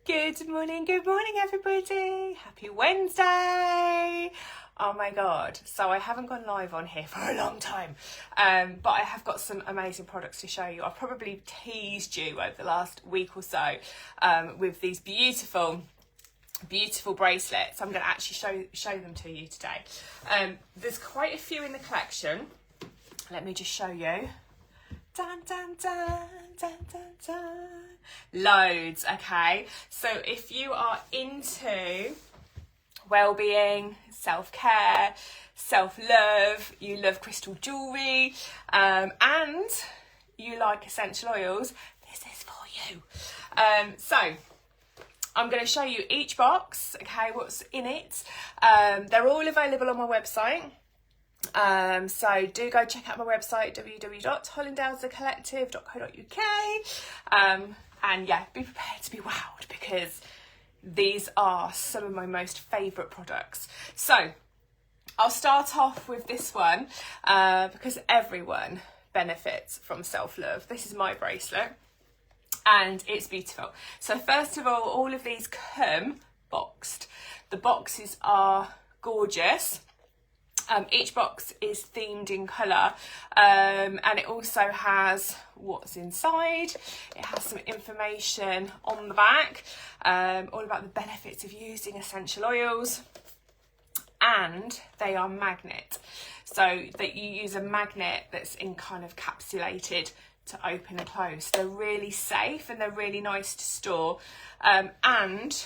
Good morning, everybody. Happy Wednesday. Oh my God. So I haven't gone live on here for a long time, but I have got some amazing products to show you. I've probably teased you over the last week or so with these beautiful bracelets. I'm going to actually show them to you today. There's quite a few in the collection. Let me just show you. Dun, dun, dun, dun, dun, dun. Loads, okay? So if you are into well-being, self-care, self-love, you love crystal jewellery, and you like essential oils, this is for you. So I'm going to show you each box, okay, what's in it. They're all available on my website. So do go check out my website, www.hollandalesthecollective.co.uk, and yeah, be prepared to be wowed because these are some of my most favourite products. So I'll start off with this one because everyone benefits from self-love. This is my bracelet and it's beautiful. So first of all of these come boxed. The boxes are gorgeous. Each box is themed in colour, and it also has what's inside. It has some information on the back, all about the benefits of using essential oils, and they are magnet, so that you use a magnet that's in kind of capsulated to open and close. They're really safe and they're really nice to store, and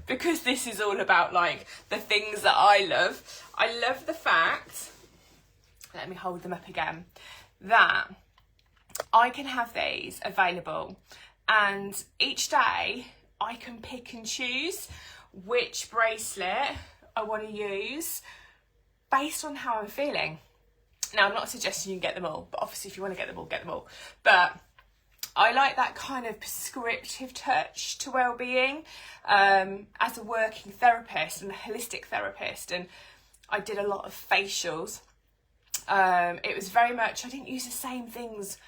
because this is all about like the things that I love the fact, let me hold them up again, that I can have these available and each day I can pick and choose which bracelet I want to use based on how I'm feeling. Now, I'm not suggesting you can get them all, but obviously if you want to get them all, get them all. But I like that kind of prescriptive touch to well-being as a working therapist and a holistic therapist, and I did a lot of facials. It was very much, I didn't use the same things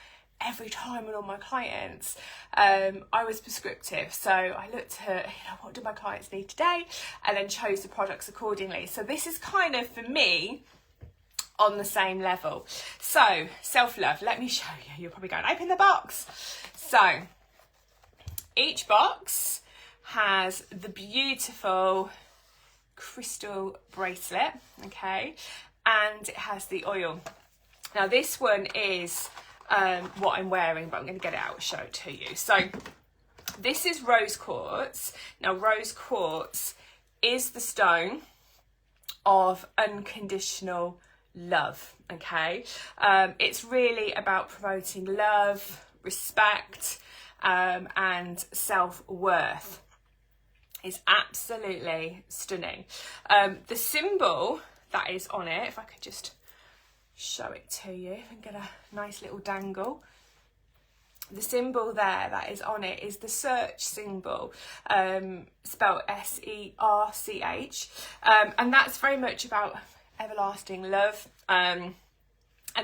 every time with all my clients. I was prescriptive, so I looked at what do my clients need today and then chose the products accordingly. So this is kind of, for me, on the same level. So self-love, let me show you. You're probably going, open the box. So each box has the beautiful crystal bracelet, okay, and it has the oil. Now this one is what I'm wearing, but I'm going to get it out and show it to you. So this is rose quartz. Now rose quartz is the stone of unconditional love, okay? It's really about promoting love, respect, and self-worth. It's absolutely stunning. The symbol that is on it, if I could just show it to you and get a nice little dangle. The symbol there that is on it is the search symbol, spelled S-E-R-C-H, and that's very much about everlasting love, and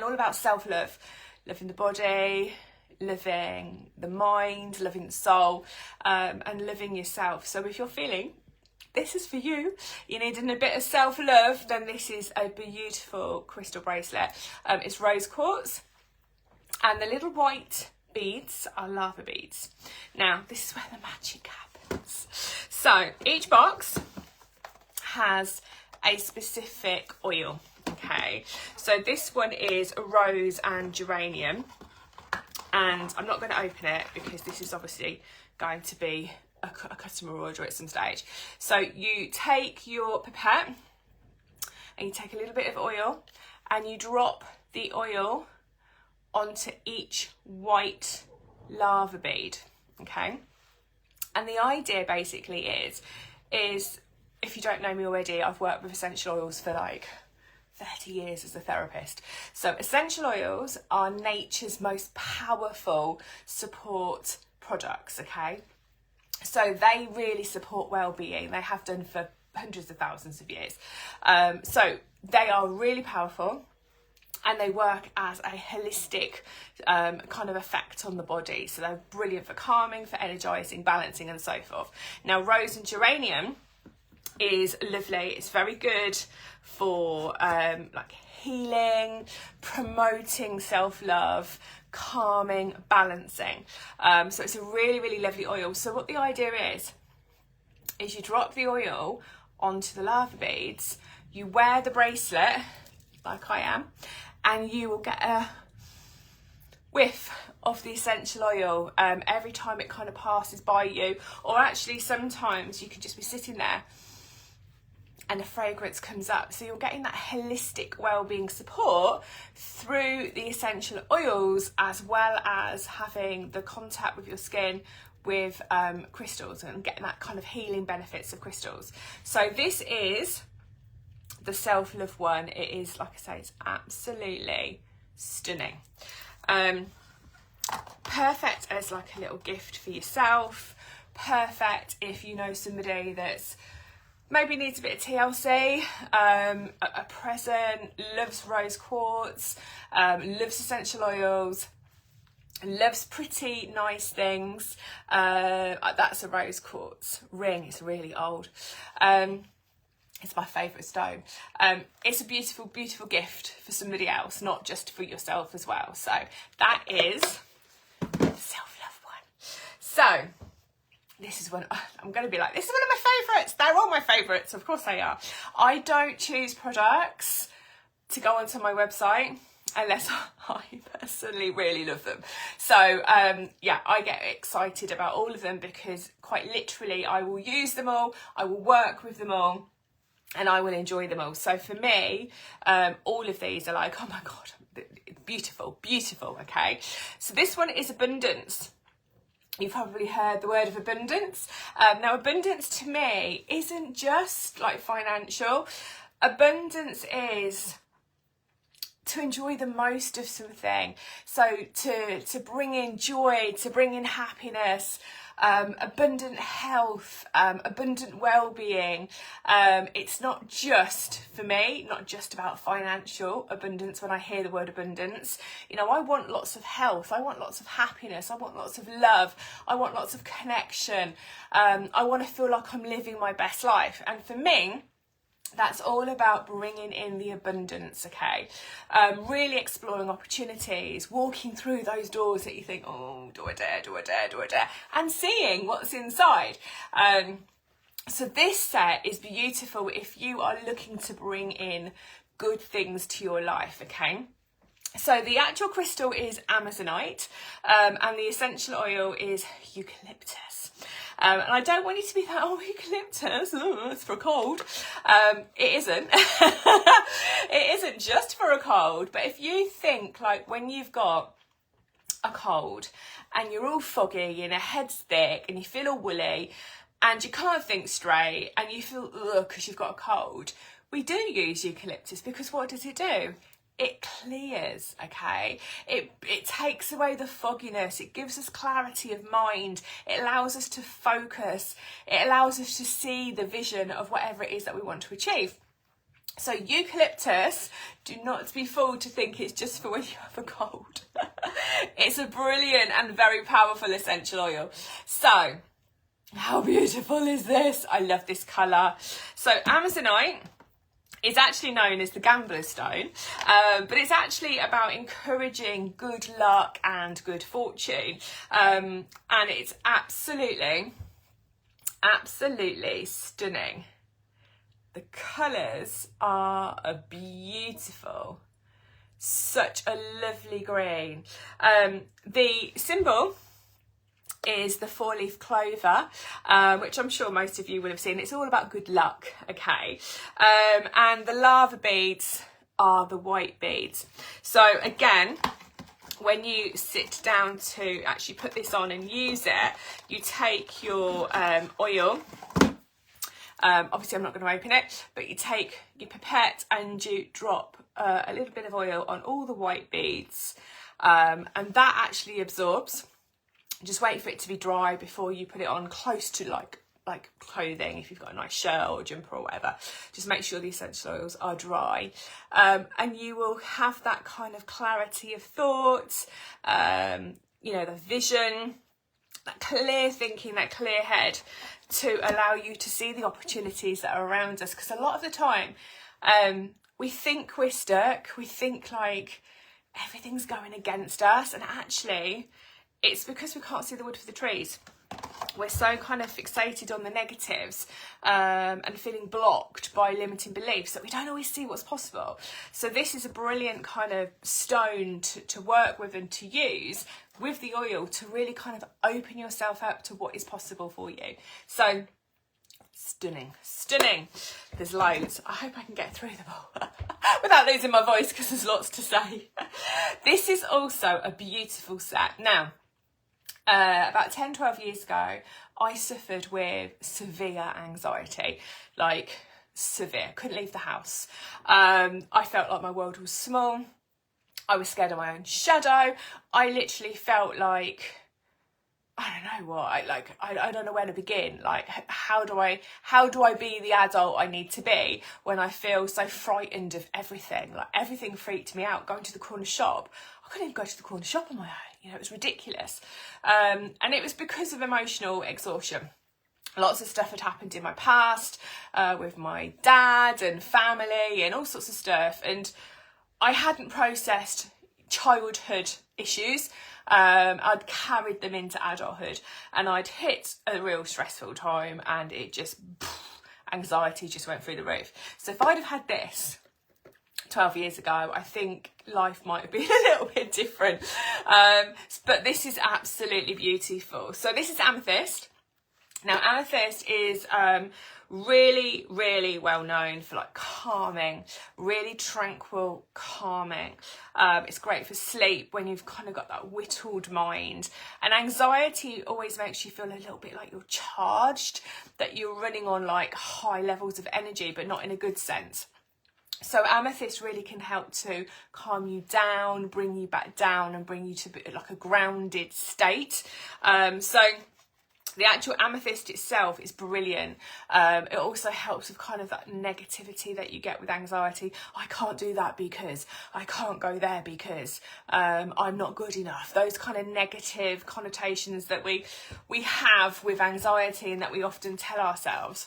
all about self-love, loving the body, loving the mind, loving the soul, and loving yourself. So if you're feeling this is for you, you need a bit of self-love, then this is a beautiful crystal bracelet. It's rose quartz, and the little white beads are lava beads. Now this is where the magic happens. So each box has a specific oil, okay? So this one is rose and geranium, and I'm not going to open it because this is obviously going to be a customer order at some stage. So you take your pipette and you take a little bit of oil and you drop the oil onto each white lava bead, okay? And the idea basically is if you don't know me already, I've worked with essential oils for like 30 years as a therapist. So essential oils are nature's most powerful support products, okay? So they really support well-being. They have done for hundreds of thousands of years. So they are really powerful. and they work as a holistic kind of effect on the body. So they're brilliant for calming, for energizing, balancing, and so forth. Now, rose and geranium is lovely. It's very good for like healing, promoting self-love, calming, balancing. So it's a really, really lovely oil. So what the idea is you drop the oil onto the lava beads, you wear the bracelet like I am, and you will get a whiff of the essential oil every time it kind of passes by you. Or actually sometimes you could just be sitting there and a fragrance comes up, so you're getting that holistic well-being support through the essential oils, as well as having the contact with your skin with crystals and getting that kind of healing benefits of crystals. So this is the self-love one. It is, like I say, it's absolutely stunning. Perfect as like a little gift for yourself. Perfect if you know somebody that's maybe needs a bit of TLC, a present, loves rose quartz, loves essential oils, loves pretty nice things. That's a rose quartz ring. It's really old. It's my favourite stone. It's a beautiful, beautiful gift for somebody else, not just for yourself as well. So that is the self-love one. So this is one, I'm going to be like, this is one of my favourites. They're all my favourites. Of course they are. I don't choose products to go onto my website unless I personally really love them. So yeah, I get excited about all of them because quite literally I will use them all, I will work with them all, and I will enjoy them all. So for me, all of these are like, oh my God, beautiful, beautiful, okay? So this one is abundance. You've probably heard the word of abundance. Now, abundance to me isn't just like financial. Abundance is to enjoy the most of something. So to bring in joy, to bring in happiness, abundant health, abundant well-being. It's not just, for me, not just about financial abundance. When I hear the word abundance, you know, I want lots of health, I want lots of happiness, I want lots of love, I want lots of connection. I want to feel like I'm living my best life. And for me, that's all about bringing in the abundance, okay? Really exploring opportunities, walking through those doors that you think, oh, do I dare, do I dare, do I dare? And seeing what's inside. So this set is beautiful if you are looking to bring in good things to your life, okay? So the actual crystal is Amazonite, and the essential oil is eucalyptus. And I don't want you to be like, oh, eucalyptus, it's for a cold. It isn't. It isn't just for a cold. But if you think like when you've got a cold and you're all foggy and your head's thick and you feel all woolly and you can't think straight and you feel ugh because you've got a cold, we do use eucalyptus because what does it do? It clears, okay? It takes away the fogginess. It gives us clarity of mind. It allows us to focus. It allows us to see the vision of whatever it is that we want to achieve. So eucalyptus, do not be fooled to think it's just for when you have a cold. It's a brilliant and very powerful essential oil. So how beautiful is this? I love this colour. So Amazonite is actually known as the gambler's stone, but it's actually about encouraging good luck and good fortune. And it's absolutely stunning. The colours are beautiful. Such a lovely green. The symbol is the 4-leaf clover, which I'm sure most of you will have seen. It's all about good luck, okay? And the lava beads are the white beads. So again, when you sit down to actually put this on and use it, you take your oil. Obviously I'm not going to open it, but you take your pipette and you drop a little bit of oil on all the white beads, and that actually absorbs. Just wait for it to be dry before you put it on close to like like clothing, if you've got a nice shirt or jumper or whatever, just make sure the essential oils are dry, and you will have that kind of clarity of thought, you know, the vision, that clear thinking, that clear head, to allow you to see the opportunities that are around us. Because a lot of the time we think we're stuck, we think like everything's going against us, and actually it's because we can't see the wood for the trees. We're so kind of fixated on the negatives and feeling blocked by limiting beliefs that we don't always see what's possible. So this is a brilliant kind of stone to work with and to use with the oil to really kind of open yourself up to what is possible for you. So stunning, stunning. There's loads. I hope I can get through them all without losing my voice, because there's lots to say. This is also a beautiful set. Now, about 10-12 years ago, I suffered with severe anxiety, like severe. Couldn't leave the house. I felt like my world was small. I was scared of my own shadow. I literally felt like, I don't know what, I don't know where to begin. Like, how do I be the adult I need to be when I feel so frightened of everything? Like, everything freaked me out. Going to the corner shop, I couldn't even go to the corner shop on my own. You know, it was ridiculous. And it was because of emotional exhaustion. Lots of stuff had happened in my past with my dad and family and all sorts of stuff. And I hadn't processed childhood issues. I'd carried them into adulthood, and I'd hit a real stressful time, and it just, anxiety just went through the roof. So if I'd have had this 12 years ago, I think life might have been a little bit different. But this is absolutely beautiful. So this is amethyst. Now, amethyst is really, really well known for like calming, really tranquil calming. It's great for sleep when you've kind of got that whittled mind. And anxiety always makes you feel a little bit like you're charged, that you're running on like high levels of energy, but not in a good sense. So amethyst really can help to calm you down, bring you back down, and bring you to like a grounded state. So the actual amethyst itself is brilliant. It also helps with kind of that negativity that you get with anxiety. I can't do that because, I can't go there because I'm not good enough. Those kind of negative connotations that we have with anxiety and that we often tell ourselves.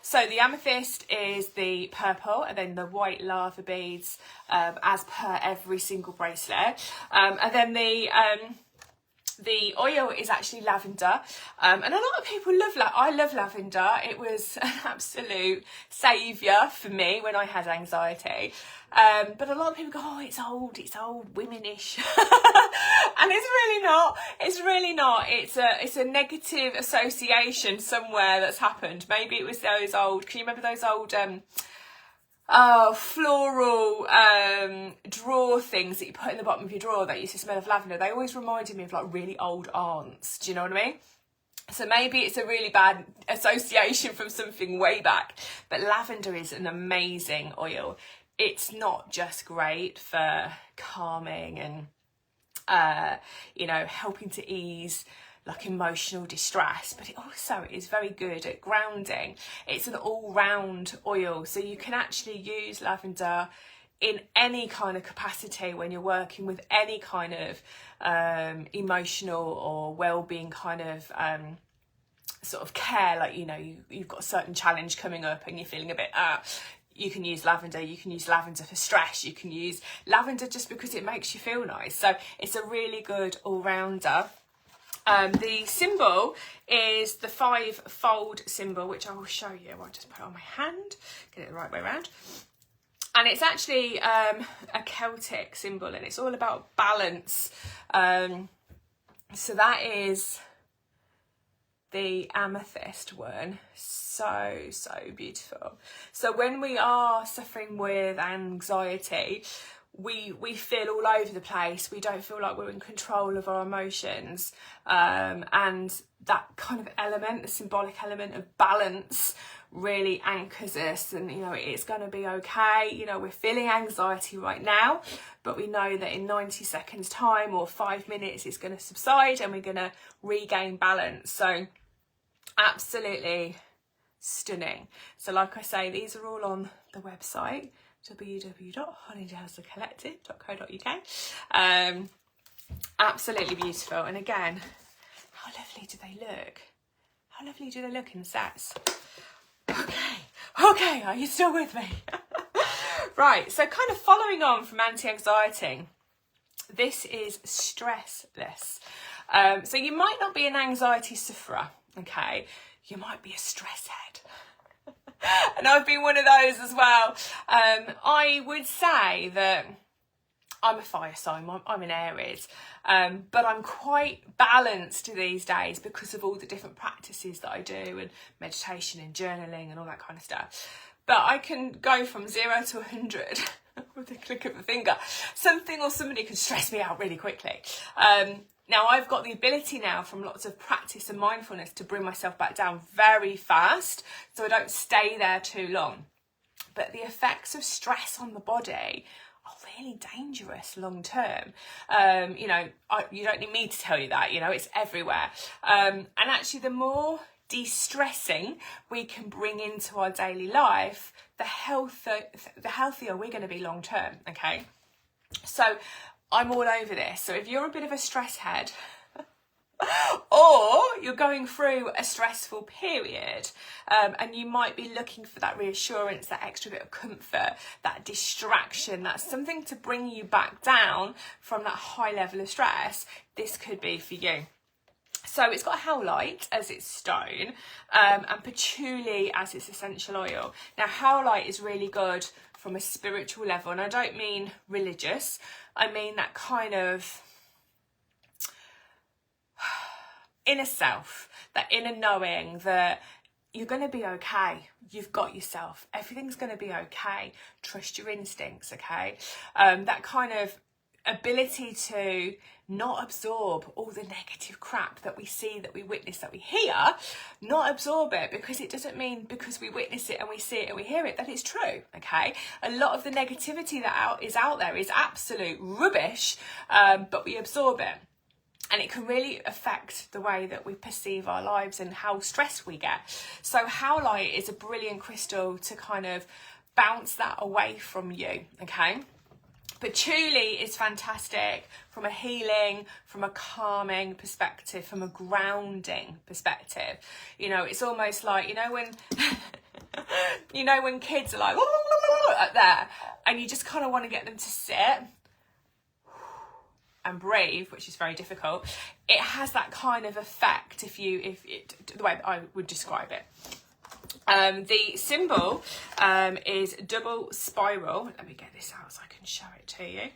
So the amethyst is the purple, and then the white lava beads as per every single bracelet. And then the oil is actually lavender, and a lot of people love I love lavender. It was an absolute saviour for me when I had anxiety. But a lot of people go, oh, it's old, womanish. And it's really not. It's a negative association somewhere that's happened. Maybe it was those old, can you remember those old floral drawer things that you put in the bottom of your drawer that used to smell of lavender? They always reminded me of like really old aunts. Do you know what I mean? So maybe it's a really bad association from something way back. But lavender is an amazing oil. It's not just great for calming and you know, helping to ease like emotional distress, but it also is very good at grounding. It's an all-round oil, so you can actually use lavender in any kind of capacity when you're working with any kind of emotional or well-being kind of sort of care. Like, you know, you've got a certain challenge coming up and you're feeling a bit you can use lavender. You can use lavender for stress. You can use lavender just because it makes you feel nice. So it's a really good all-rounder. The symbol is the 5-fold symbol, which I will show you. I'll just put it on my hand, get it the right way around. And it's actually a Celtic symbol, and it's all about balance. So that is the amethyst one. So beautiful. So when we are suffering with anxiety, we feel all over the place. We don't feel like we're in control of our emotions, and that kind of element, the symbolic element of balance, really anchors us. And you know, it's going to be okay. You know, we're feeling anxiety right now, but we know that in 90 seconds time or 5 minutes it's going to subside and we're going to regain balance. So Absolutely stunning. So like I say, these are all on the website, www.hollyandhalesthecollective.co.uk. Absolutely beautiful. And again, how lovely do they look? How lovely do they look in sets? Okay, are you still with me? Right, so kind of following on from anti-anxiety, this is stressless. So you might not be an anxiety sufferer, okay? You might be a stress head. And I've been one of those as well. I would say that I'm a fire sign, I'm an Aries, but I'm quite balanced these days because of all the different practices that I do, and meditation and journaling and all that kind of stuff. But I can go from 0 to 100 with a click of a finger. Something or somebody can stress me out really quickly. Now I've got the ability now from lots of practice and mindfulness to bring myself back down very fast, so I don't stay there too long. But the effects of stress on the body are really dangerous long term. You know, you don't need me to tell you that, you know, it's everywhere. And actually the more de-stressing we can bring into our daily life, the healthier we're going to be long term, okay? So I'm all over this. So if you're a bit of a stress head, or you're going through a stressful period, and you might be looking for that reassurance, that extra bit of comfort, that distraction, that's something to bring you back down from that high level of stress, this could be for you. So it's got howlite as its stone, and patchouli as its essential oil. Now howlite is really good from a spiritual level, and I don't mean religious, I mean that kind of inner self, that inner knowing that you're going to be okay, you've got yourself, everything's going to be okay, trust your instincts, okay? That kind of ability to not absorb all the negative crap that we see, that we witness, that we hear, not absorb it, because it doesn't mean because we witness it and we see it and we hear it that it's true, okay? A lot of the negativity that is out there is absolute rubbish, but we absorb it. And it can really affect the way that we perceive our lives and how stressed we get. So howlite is a brilliant crystal to kind of bounce that away from you, okay? Patchouli is fantastic from a healing, from a calming perspective, from a grounding perspective. You know, it's almost like, you know, when you know, when kids are like up there, and you just kind of want to get them to sit and breathe, which is very difficult. It has that kind of effect the way that I would describe it. The symbol is double spiral. Let me get this out so I can show it to you.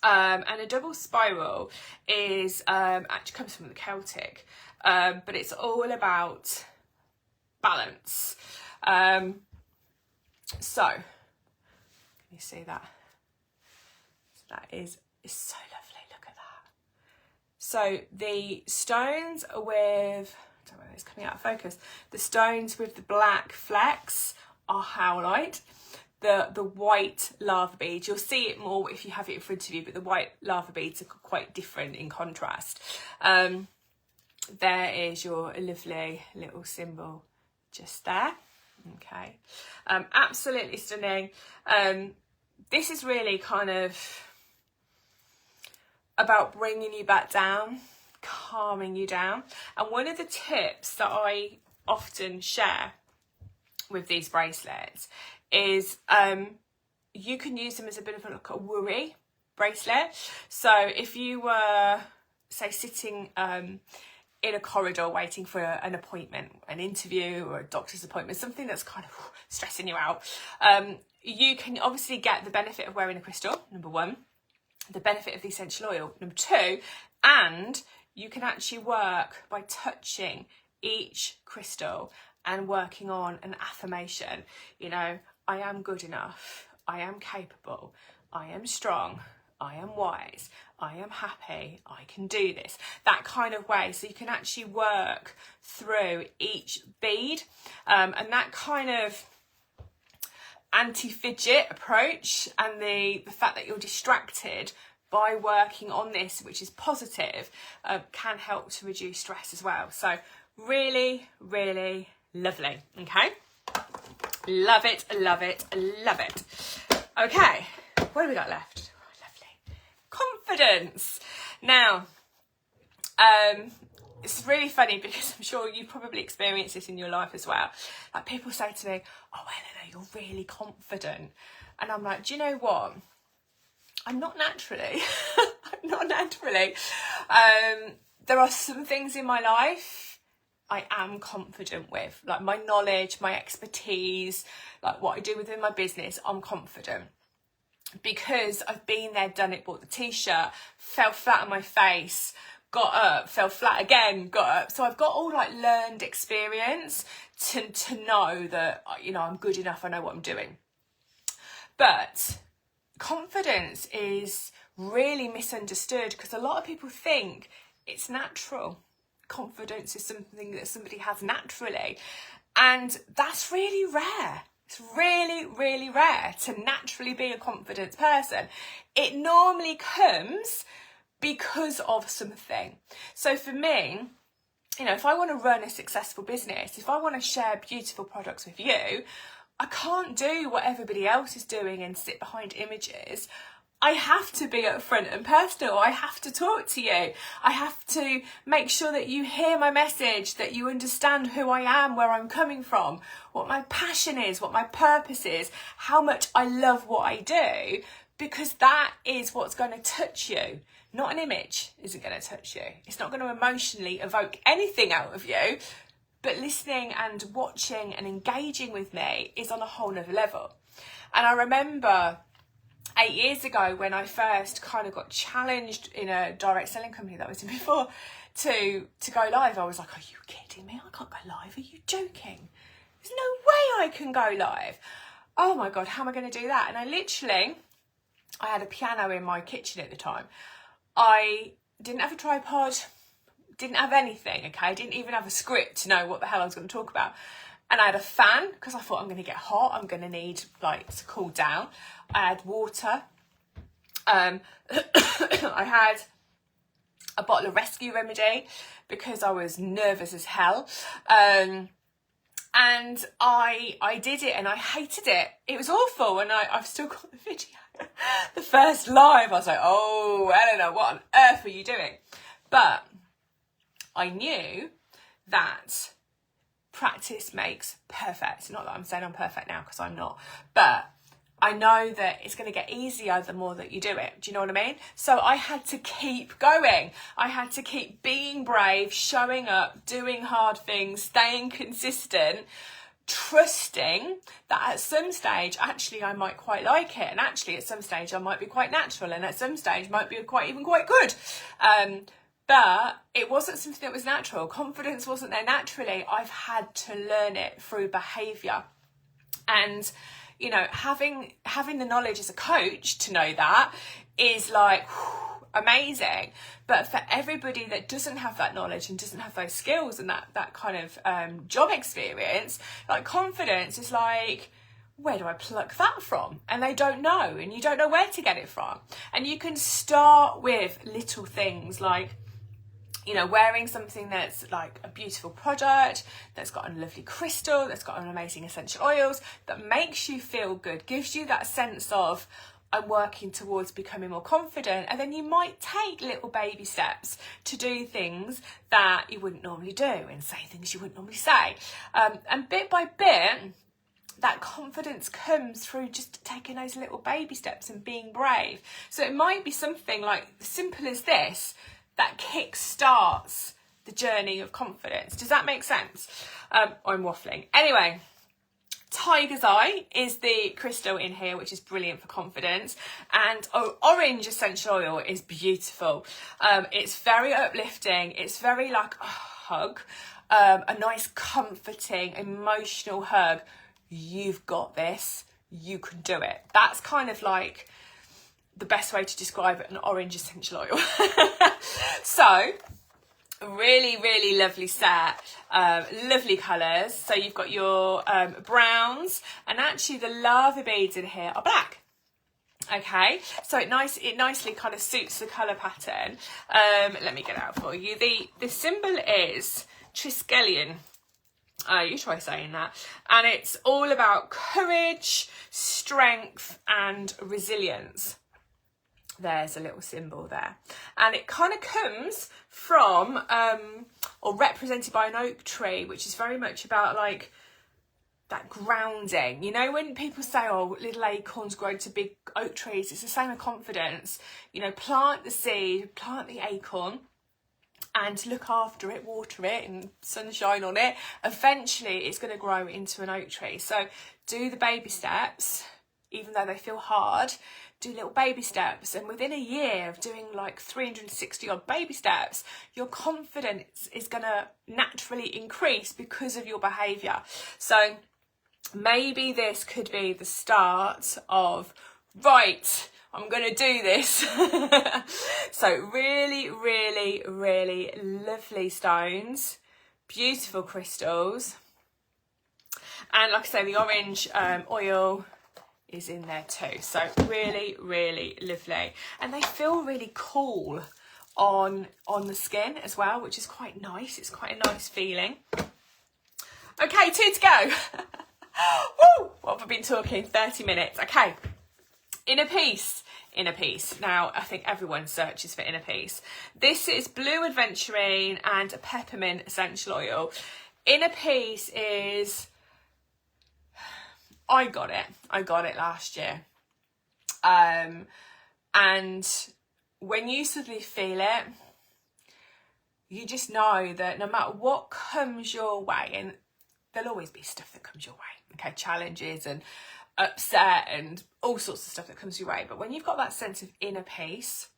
And a double spiral is actually comes from the Celtic, but it's all about balance. So can you see that? So that is so lovely. Look at that. So the stones with, I don't know whether it's coming out of focus, the stones with the black flecks are howlite. The white lava beads, you'll see it more if you have it in front of you, but the white lava beads are quite different in contrast. There is your lovely little symbol just there. Okay, absolutely stunning. This is really kind of about bringing you back down, calming you down. And one of the tips that I often share with these bracelets is you can use them as a bit of a worry bracelet. So if you were, say, sitting in a corridor waiting for an appointment, an interview or a doctor's appointment, something that's kind of stressing you out, you can obviously get the benefit of wearing a crystal, number one, the benefit of the essential oil, number two, and you can actually work by touching each crystal and working on an affirmation. You know, I am good enough, I am capable, I am strong, I am wise, I am happy, I can do this, that kind of way. So you can actually work through each bead, and that kind of anti-fidget approach, and the fact that you're distracted by working on this, which is positive, can help to reduce stress as well. So Really, really lovely. Okay. Love it, love it, love it. Okay, what have we got left? Oh, lovely. Confidence. Now, it's really funny because I'm sure you probably experienced this in your life as well. Like, people say to me, oh, Eleanor, you're really confident. And I'm like, do you know what? I'm not naturally. I'm not naturally. There are some things in my life I am confident with, like my knowledge, my expertise, like what I do within my business. I'm confident because I've been there, done it, bought the t-shirt, fell flat on my face, got up, fell flat again, got up. So I've got all like learned experience to know that, you know, I'm good enough, I know what I'm doing. But confidence is really misunderstood because a lot of people think it's natural. Confidence is something that somebody has naturally, and that's really rare. It's really, really rare to naturally be a confident person. It normally comes because of something. So for me, you know, if I want to run a successful business, if I want to share beautiful products with you, I can't do what everybody else is doing and sit behind images. I have to be upfront and personal. I have to talk to you. I have to make sure that you hear my message, that you understand who I am, where I'm coming from, what my passion is, what my purpose is, how much I love what I do, because that is what's going to touch you. Not an image isn't going to touch you. It's not going to emotionally evoke anything out of you, but listening and watching and engaging with me is on a whole nother level. And I remember 8 years ago when I first kind of got challenged in a direct selling company that I was in before to go live, I was like, are you kidding me? I can't go live. Are you joking? There's no way I can go live. Oh my God, how am I going to do that? And I had a piano in my kitchen at the time. I didn't have a tripod, didn't have anything, okay? I didn't even have a script to know what the hell I was going to talk about. And I had a fan because I thought I'm going to get hot. I'm going to need like to cool down. I had water. I had a bottle of Rescue Remedy because I was nervous as hell. And I did it and I hated it. It was awful. And I've still got the video. The first live, I was like, oh, Eleanor, what on earth were you doing? But I knew that practice makes perfect. Not that I'm saying I'm perfect now, because I'm not, but I know that it's going to get easier the more that you do it. Do you know what I mean? So I had to keep going. I had to keep being brave, showing up, doing hard things, staying consistent, trusting that at some stage actually I might quite like it, and actually at some stage I might be quite natural, and at some stage might be quite good. But it wasn't something that was natural. Confidence wasn't there naturally. I've had to learn it through behaviour. And, you know, having the knowledge as a coach to know that is like amazing. But for everybody that doesn't have that knowledge and doesn't have those skills and that kind of job experience, like confidence is like, where do I pluck that from? And they don't know, and you don't know where to get it from. And you can start with little things like, you know, wearing something that's like a beautiful product, that's got a lovely crystal, that's got an amazing essential oils, that makes you feel good, gives you that sense of, I'm working towards becoming more confident. And then you might take little baby steps to do things that you wouldn't normally do and say things you wouldn't normally say. And bit by bit, that confidence comes through just taking those little baby steps and being brave. So it might be something like simple as this that kick-starts the journey of confidence. Does that make sense? I'm waffling. Anyway, Tiger's Eye is the crystal in here, which is brilliant for confidence. And orange essential oil is beautiful. It's very uplifting. It's very like a hug, a nice comforting, emotional hug. You've got this. You can do it. That's kind of like the best way to describe it, an orange essential oil. So, really, really lovely set. Lovely colours. So you've got your browns, and actually the lava beads in here are black. Okay, so it nicely kind of suits the colour pattern. Let me get it out for you. The symbol is Triskelion. You try saying that. And it's all about courage, strength and resilience. There's a little symbol there. And it kind of comes from, or represented by an oak tree, which is very much about like that grounding. You know, when people say, oh, little acorns grow to big oak trees, it's the same with confidence. You know, plant the seed, plant the acorn, and look after it, water it and sunshine on it. Eventually it's going to grow into an oak tree. So do the baby steps, even though they feel hard, do little baby steps. And within a year of doing like 360 odd baby steps, your confidence is going to naturally increase because of your behaviour. So maybe this could be the start of, right, I'm going to do this. So really, really, really lovely stones, beautiful crystals. And like I say, the orange oil is in there too. So really, really lovely. And they feel really cool on the skin as well, which is quite nice. It's quite a nice feeling. Okay, 2 to go. Woo! What have I been talking? 30 minutes. Okay. Inner peace. Inner peace. Now, I think everyone searches for inner peace. This is blue aventurine and a peppermint essential oil. Inner peace is, I got it last year. And when you suddenly feel it, you just know that no matter what comes your way, and there'll always be stuff that comes your way, okay, challenges and upset and all sorts of stuff that comes your way, but when you've got that sense of inner peace,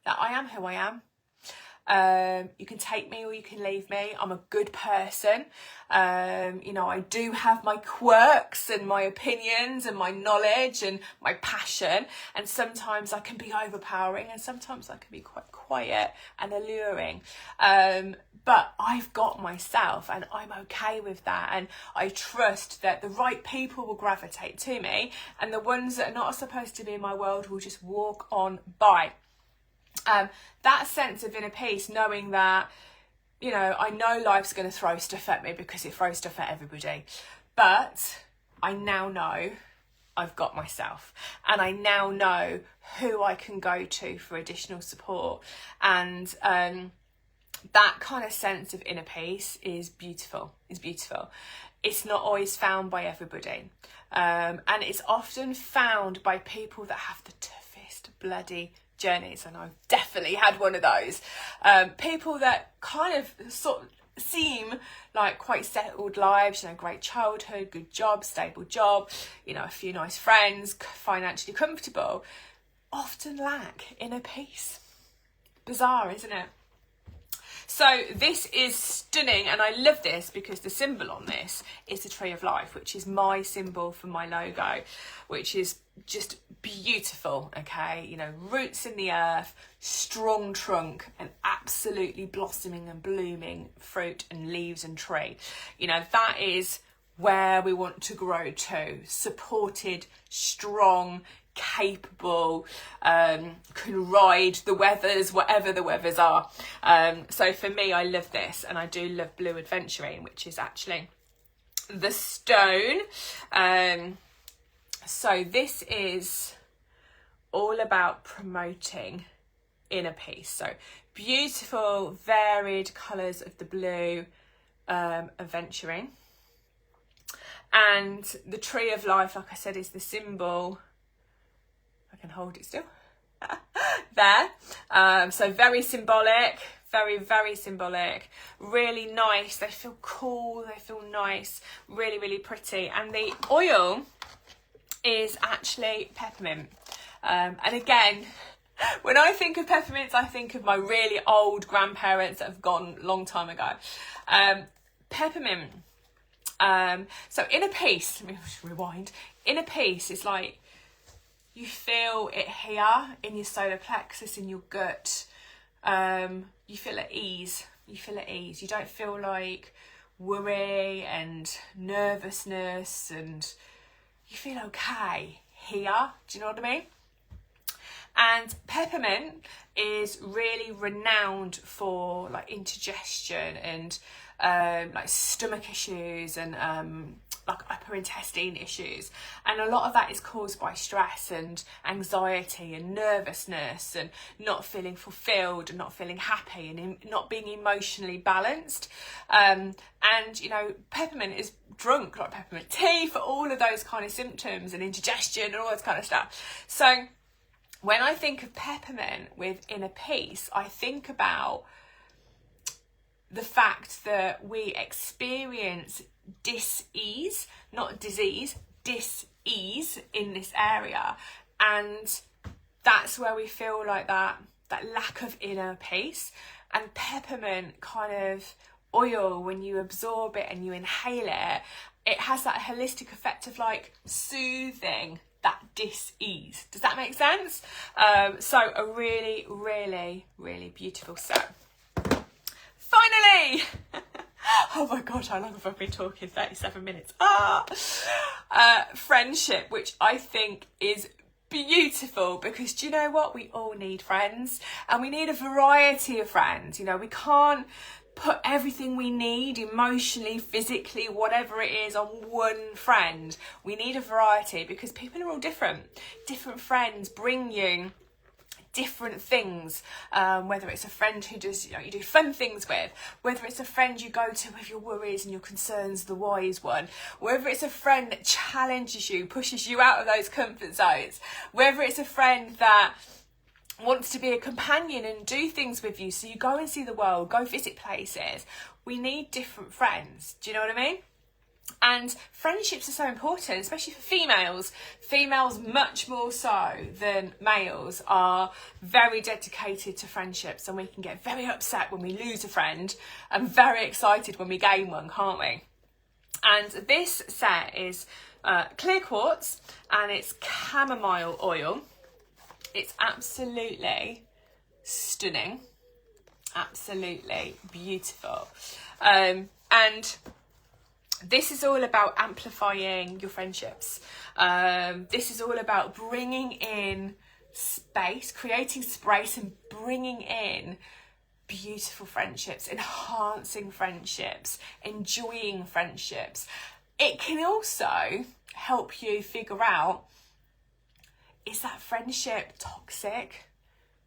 that I am who I am, you can take me or you can leave me, I'm a good person, you know, I do have my quirks and my opinions and my knowledge and my passion, and sometimes I can be overpowering and sometimes I can be quite quiet and alluring, but I've got myself and I'm okay with that, and I trust that the right people will gravitate to me and the ones that are not supposed to be in my world will just walk on by. That sense of inner peace, knowing that, you know, I know life's going to throw stuff at me because it throws stuff at everybody, but I now know I've got myself, and I now know who I can go to for additional support, and that kind of sense of inner peace is beautiful. It's not always found by everybody, and it's often found by people that have the toughest bloody journeys, and I've definitely had one of those. People that kind of sort of seem like quite settled lives, you know, great childhood, good job, stable job, you know, a few nice friends, financially comfortable, often lack inner peace. Bizarre, isn't it? So this is stunning, and I love this because the symbol on this is the tree of life, which is my symbol for my logo, which is just beautiful, okay? You know, roots in the earth, strong trunk, and absolutely blossoming and blooming fruit and leaves and tree. You know, that is where we want to grow to. Supported, strong, capable, can ride the weathers, whatever the weathers are. So for me, I love this, and I do love blue aventurine, which is actually the stone. So this is all about promoting inner peace. So beautiful, varied colours of the blue aventurine. And the tree of life, like I said, is the symbol. I can hold it still. There. So very symbolic, very, very symbolic. Really nice. They feel cool. They feel nice. Really, really pretty. And the oil is actually peppermint. And again, when I think of peppermints, I think of my really old grandparents that have gone a long time ago. Peppermint. So inner peace, let me just rewind. Inner peace is like, you feel it here in your solar plexus, in your gut. You feel at ease. You don't feel like worry and nervousness, and you feel okay here. Do you know what I mean? And peppermint is really renowned for like indigestion and like stomach issues and like upper intestine issues, and a lot of that is caused by stress and anxiety and nervousness and not feeling fulfilled and not feeling happy and not being emotionally balanced, and you know, peppermint is drunk like peppermint tea for all of those kind of symptoms and indigestion and all that kind of stuff. So when I think of peppermint with Inner Peace, I think about the fact that we experience dis-ease, not disease, dis-ease in this area, and that's where we feel like that lack of inner peace. And peppermint kind of oil, when you absorb it and you inhale it, it has that holistic effect of like soothing that dis-ease. Does that make sense? So a really, really, really beautiful set. Finally! Oh my god, how long have I been talking? 37 minutes. Friendship, which I think is beautiful, because do you know what? We all need friends, and we need a variety of friends. You know, we can't put everything we need emotionally, physically, whatever it is, on one friend. We need a variety, because people are all different. Different friends bring you different things, whether it's a friend who does, you know, you do fun things with, whether it's a friend you go to with your worries and your concerns, the wise one, whether it's a friend that challenges you, pushes you out of those comfort zones, whether it's a friend that wants to be a companion and do things with you, so you go and see the world, go visit places. We need different friends. Do you know what I mean? And friendships are so important, especially for females. Females, much more so than males, are very dedicated to friendships, and we can get very upset when we lose a friend and very excited when we gain one, can't we? And this set is clear quartz, and it's chamomile oil. It's absolutely stunning, absolutely beautiful, and this is all about amplifying your friendships. This is all about bringing in space, creating space and bringing in beautiful friendships, enhancing friendships, enjoying friendships. It can also help you figure out, is that friendship toxic?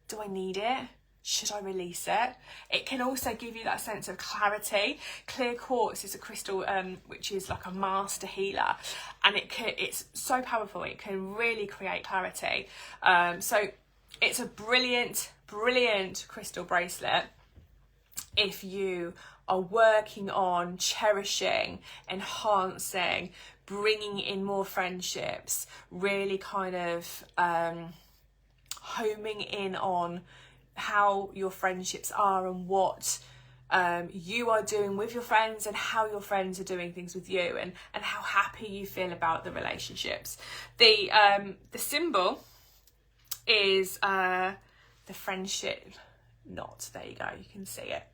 Do I need it? Should I release it? It can also give you that sense of clarity. Clear quartz is a crystal which is like a master healer, and it's so powerful. It can really create clarity. So it's a brilliant crystal bracelet if you are working on cherishing, enhancing, bringing in more friendships, really kind of homing in on how your friendships are and what you are doing with your friends, and how your friends are doing things with you, and how happy you feel about the relationships. The symbol is the friendship knot. There you go, you can see it.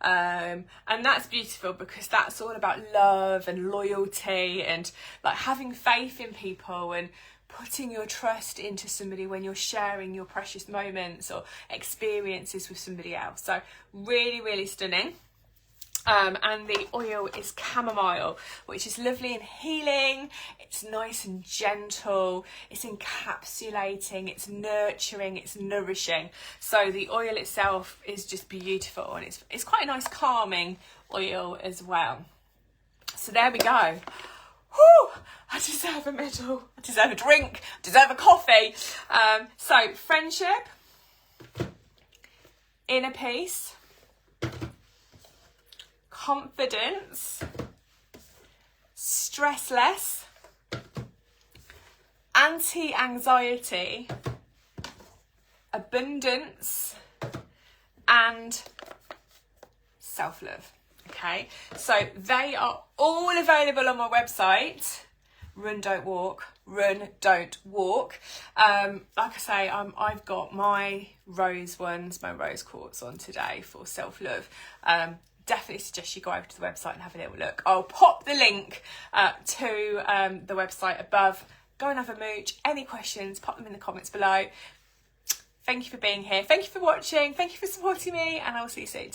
And that's beautiful, because that's all about love and loyalty and like having faith in people and putting your trust into somebody when you're sharing your precious moments or experiences with somebody else. So really, really stunning. And the oil is chamomile, which is lovely and healing. It's nice and gentle. It's encapsulating. It's nurturing. It's nourishing. So the oil itself is just beautiful, and it's quite a nice calming oil as well. So there we go. Whew, I deserve a medal, I deserve a drink, I deserve a coffee. So friendship, inner peace, confidence, stress less, anti-anxiety, abundance, and self-love. Okay, so they are all available on my website. Run, don't walk. Run, don't walk. Like I say, I've got my rose ones, my rose quartz on today for self-love. Definitely suggest you go over to the website and have a little look. I'll pop the link to the website above. Go and have a mooch. Any questions, pop them in the comments below. Thank you for being here. Thank you for watching. Thank you for supporting me, and I will see you soon.